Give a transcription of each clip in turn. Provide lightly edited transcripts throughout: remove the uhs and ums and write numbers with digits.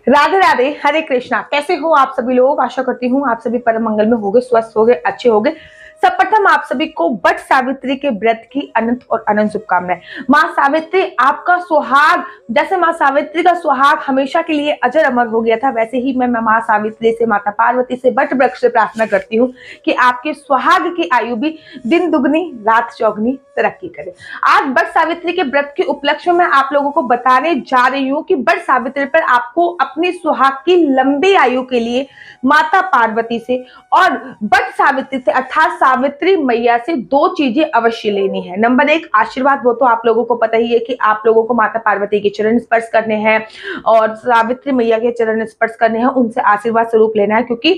राधे राधे, हरे कृष्णा। कैसे हो आप सभी लोग? आशा करती हूँ आप सभी परम मंगल में होंगे, स्वस्थ होंगे, अच्छे होंगे। सर्वप्रथम आप सभी को वट सावित्री के व्रत की अनंत और अनंत शुभकामनाएं। माँ सावित्री आपका सुहाग, जैसे माँ सावित्री का सुहाग हमेशा के लिए अजर अमर हो गया था, वैसे ही मैं माँ सावित्री से, माता पार्वती से, वट वृक्ष से प्रार्थना करती हूँ कि आपके सुहाग की आयु भी दिन दुगनी रात चौगनी तरक्की करे। आज वट सावित्री के व्रत के उपलक्ष्य में आप लोगों को बताने जा रही हूँ कि वट सावित्री पर आपको अपनी सुहाग की लंबी आयु के लिए माता पार्वती से और वट सावित्री से अर्थात सावित्री मैया से दो चीजें अवश्य लेनी है। नंबर एक, आशीर्वाद। वो तो आप लोगों को पता ही है कि आप लोगों को माता पार्वती के चरण स्पर्श करने हैं और सावित्री मैया के चरण स्पर्श करने हैं, उनसे आशीर्वाद स्वरूप लेना है। क्योंकि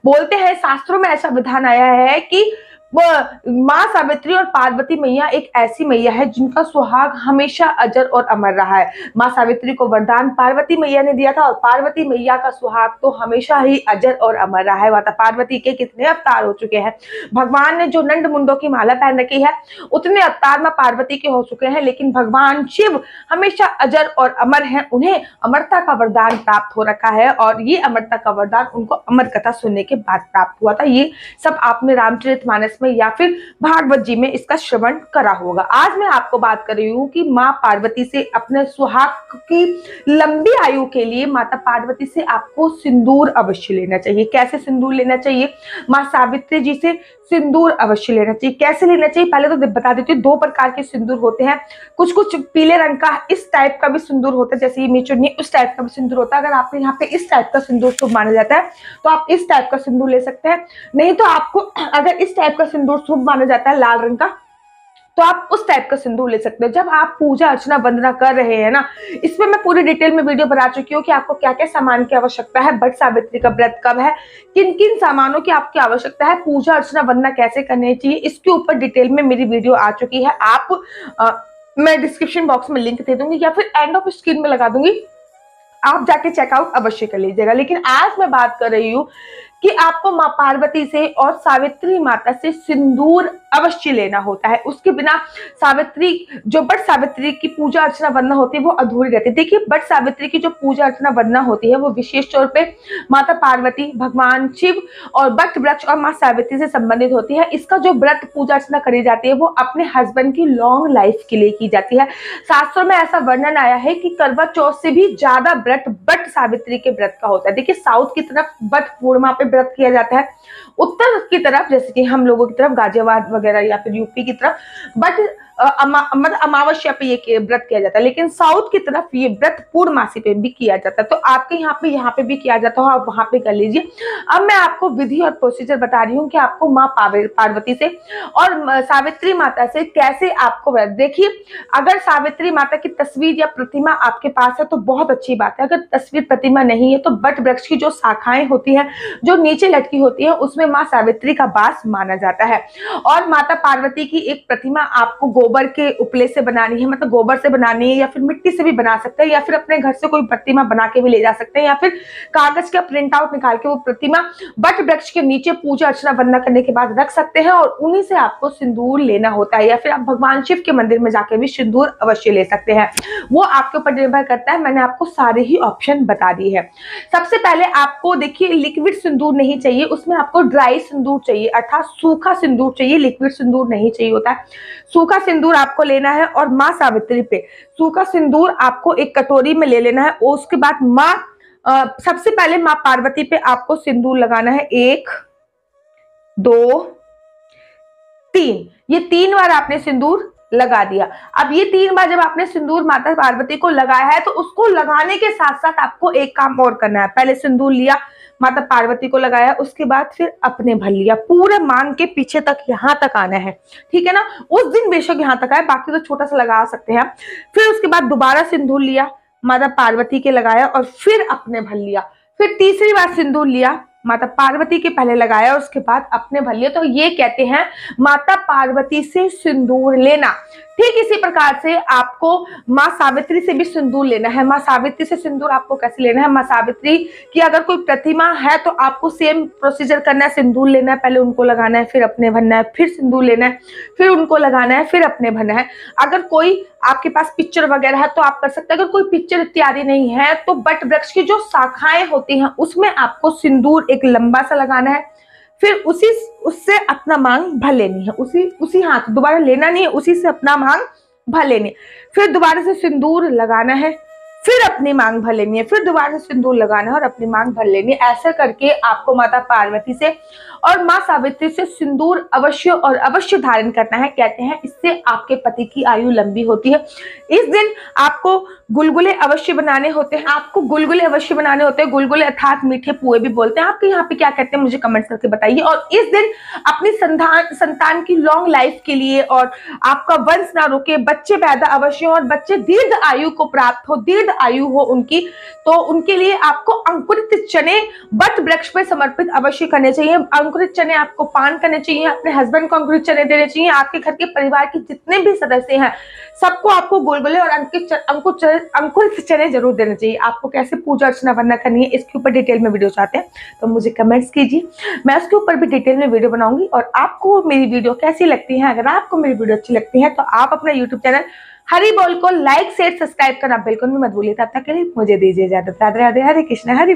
बोलते हैं, शास्त्रों में ऐसा विधान आया है कि माँ सावित्री और पार्वती मैया एक ऐसी मैया है जिनका सुहाग हमेशा अजर और अमर रहा है। माँ सावित्री को वरदान पार्वती मैया ने दिया था और पार्वती मैया का सुहाग तो हमेशा ही अजर और अमर रहा है। माता पार्वती के कितने अवतार हो चुके हैं, भगवान ने जो नंद मुंडों की माला पहन रखी है उतने अवतार माँ पार्वती के हो चुके हैं, लेकिन भगवान शिव हमेशा अजर और अमर हैं। उन्हें अमरता का वरदान प्राप्त हो रखा है और ये अमरता का वरदान उनको अमर कथा सुनने के बाद प्राप्त हुआ था। ये सब आपने रामचरितमानस में या फिर भागवत जी में इसका श्रवण करा होगा। आज मैं आपको बात कर रही हूँ कि माँ पार्वती से अपने सुहाग की लंबी आयु के लिए माता पार्वती से आपको सिंदूर अवश्य लेना चाहिए। कैसे सिंदूर लेना चाहिए? माँ सावित्री जी से सिंदूर अवश्य लेना चाहिए। कैसे लेना चाहिए पहले तो बता देती हूँ। दो प्रकार के सिंदूर होते हैं, कुछ कुछ पीले रंग का इस टाइप का भी सिंदूर होता है, जैसे ये मेचुन्नी उस टाइप का भी सिंदूर होता है। अगर आपके यहाँ पे इस टाइप का सिंदूर शुभ माना जाता है तो आप इस टाइप का सिंदूर ले सकते हैं। नहीं तो आपको अगर इस टाइप का सिंदूर शुभ माना जाता है लाल रंग का, तो आप उस टाइप का सिंदूर ले सकते हो। जब आप पूजा अर्चना वंदना कर रहे हैं ना, इसमें मैं पूरी डिटेल में वीडियो बना चुकी हूँ कि आपको क्या क्या सामान की आवश्यकता है, वट सावित्री का व्रत कब है, किन किन सामानों की आपकी आवश्यकता है, पूजा अर्चना वंदना कैसे करनी चाहिए, इसके ऊपर डिटेल में मेरी वीडियो आ चुकी है। मैं डिस्क्रिप्शन बॉक्स में लिंक दे दूंगी या फिर एंड ऑफ स्क्रीन में लगा दूंगी, आप जाके चेकआउट अवश्य कर लीजिएगा। लेकिन आज मैं बात कर रही हूँ कि आपको माँ पार्वती से और सावित्री माता से सिंदूर अवश्य लेना होता है। उसके बिना सावित्री, जो वट सावित्री की पूजा अर्चना वंदना होती है वो अधूरी रहती है। देखिए, वट सावित्री की जो पूजा अर्चना वंदना होती है वो विशेष तौर पे माता पार्वती, भगवान शिव और वट वृक्ष और माँ सावित्री से संबंधित होती है। इसका जो व्रत पूजा अर्चना करी जाती है वो अपने हस्बैंड की लॉन्ग लाइफ के लिए की जाती है। शास्त्रों में ऐसा वर्णन आया है कि करवा चौथ से भी ज्यादा व्रत वट सावित्री के व्रत का होता है। देखिए, साउथ की तरफ वट पूर्णिमा पे व्रत किया जाता है, उत्तर की तरफ जैसे कि हम लोगों की तरफ गाजियाबाद वगैरह या फिर यूपी की तरफ बट मतलब अमावस्या पे ये व्रत किया जाता है, लेकिन साउथ की तरफ ये व्रत पूर्णमासी पे भी किया जाता है। तो आपके यहाँ पे भी किया जाता हो, आप वहां पे कर लीजिए। अब मैं आपको विधि और प्रोसीजर बता रही हूँ कि आपको माँ पार्वती से और सावित्री माता से कैसे आपको व्रत। देखिए, अगर सावित्री माता की तस्वीर या प्रतिमा आपके पास है तो बहुत अच्छी बात है। अगर तस्वीर प्रतिमा नहीं है तो वट वृक्ष की जो शाखाएं होती हैं जो नीचे लटकी होती है उसमें माँ सावित्री का वास माना जाता है। और माता पार्वती की एक प्रतिमा आपको गोबर के उपले से बनानी है, मतलब गोबर से बनानी है या फिर मिट्टी से भी बना सकते हैं, या फिर अपने घर से कोई प्रतिमा बना के भी ले जा सकते हैं, या फिर कागज का प्रिंट आउट निकाल के वो प्रतिमा वट वृक्ष के नीचे पूजा अर्चना वंदना करने के बाद रख सकते हैं और उन्हीं से आपको सिंदूर लेना होता है। या फिर आप भगवान शिव के मंदिर में जाके भी सिंदूर अवश्य ले सकते हैं, वो आपके ऊपर निर्भर करता है। मैंने आपको सारे ही ऑप्शन बता दी है। सबसे पहले आपको देखिए, लिक्विड सिंदूर नहीं चाहिए, उसमें आपको ड्राई सिंदूर चाहिए, अर्थात सूखा सिंदूर चाहिए, लिक्विड सिंदूर नहीं चाहिए होता है। सूखा सिंदूर आपको लेना है और माँ सावित्री पे सूखा सिंदूर आपको एक कटोरी में ले लेना है। और उसके बाद सबसे पहले माँ पार्वती पे आपको सिंदूर लगाना है। 1 2 3, ये 3 बार आपने सिंदूर लगा दिया। अब ये 3 बार जब आपने सिंदूर माता पार्वती को लगाया है तो उसको लगाने के साथ साथ आपको एक काम और करना है। पहले सिंदूर लिया, माता पार्वती को लगाया, उसके बाद फिर अपने भर लिया, पूरे मांग के पीछे तक यहाँ तक आना है, ठीक है ना। उस दिन बेशक यहाँ तक आए, बाकी तो छोटा सा लगा सकते हैं। फिर उसके बाद दोबारा सिंदूर लिया, माता पार्वती के लगाया और फिर अपने भर लिया। फिर तीसरी बार सिंदूर लिया, माता पार्वती के पहले लगाया, उसके बाद अपने भर लिया। तो ये कहते हैं माता पार्वती से सिंदूर लेना। ठीक इसी प्रकार से आपको माँ सावित्री से भी सिंदूर लेना है। माँ सावित्री से सिंदूर आपको कैसे लेना है? माँ सावित्री की अगर कोई प्रतिमा है तो आपको सेम प्रोसीजर करना है। सिंदूर लेना है, पहले उनको लगाना है, फिर अपने भरना है, फिर सिंदूर लेना है, फिर उनको लगाना है, फिर अपने भरना है। अगर कोई आपके पास पिक्चर वगैरह है तो आप कर सकते हैं। अगर कोई पिक्चर इत्यादि नहीं है तो बट वृक्ष की जो शाखाएं होती हैं उसमें आपको सिंदूर एक लंबा सा लगाना है, फिर उससे अपना मांग भर लेनी है, उसी हाथ, दोबारा लेना नहीं है, उसी से अपना मांग भर लेनी है। फिर दोबारा से सिंदूर लगाना है, फिर अपनी मांग भर लेनी है, फिर दोबारा से सिंदूर लगाना है और अपनी मांग भर लेनी है। ऐसे करके आपको माता पार्वती से और मां सावित्री से सिंदूर अवश्य और अवश्य धारण करना है। कहते हैं इससे आपके पति की आयु लंबी होती है। इस दिन आपको गुलगुले अवश्य बनाने होते हैं, गुलगुले अर्थात मीठे पुए भी बोलते हैं। आपके यहाँ पे क्या कहते हैं मुझे कमेंट करके बताइए। और इस दिन अपनी संतान की लॉन्ग लाइफ के लिए और आपका वंश ना रुके, बच्चे पैदा अवश्य हो और बच्चे दीर्घ आयु को प्राप्त हो, दीर्घ आयु हो उनकी, तो उनके लिए आपको अंकुरित चने बट वृक्ष पे समर्पित अवश्य करने चाहिए। अंकुरित चने आपको पान करने चाहिए, अपने हस्बैंड को अंकुरित चने देने चाहिए। आपके घर के परिवार के जितने भी सदस्य हैं सबको आपको गुलगुले और अंकुरित चने जरूर देने चाहिए। आपको कैसे पूजा अर्चना वरना करनी है इसके ऊपर डिटेल में वीडियो चाहते हैं तो मुझे कमेंट्स कीजिए, मैं उसके ऊपर भी डिटेल में वीडियो बनाऊंगी। और आपको मेरी वीडियो कैसी लगती है, अगर आपको मेरी वीडियो अच्छी लगती है तो आप अपना यूट्यूब चैनल हरी बोल को लाइक शेयर सब्सक्राइब करना बिल्कुल भी मत भूलिए। तब तक के लिए मुझे दीजिए इजाजत। राधे राधे, हरे कृष्ण, हरि बोल।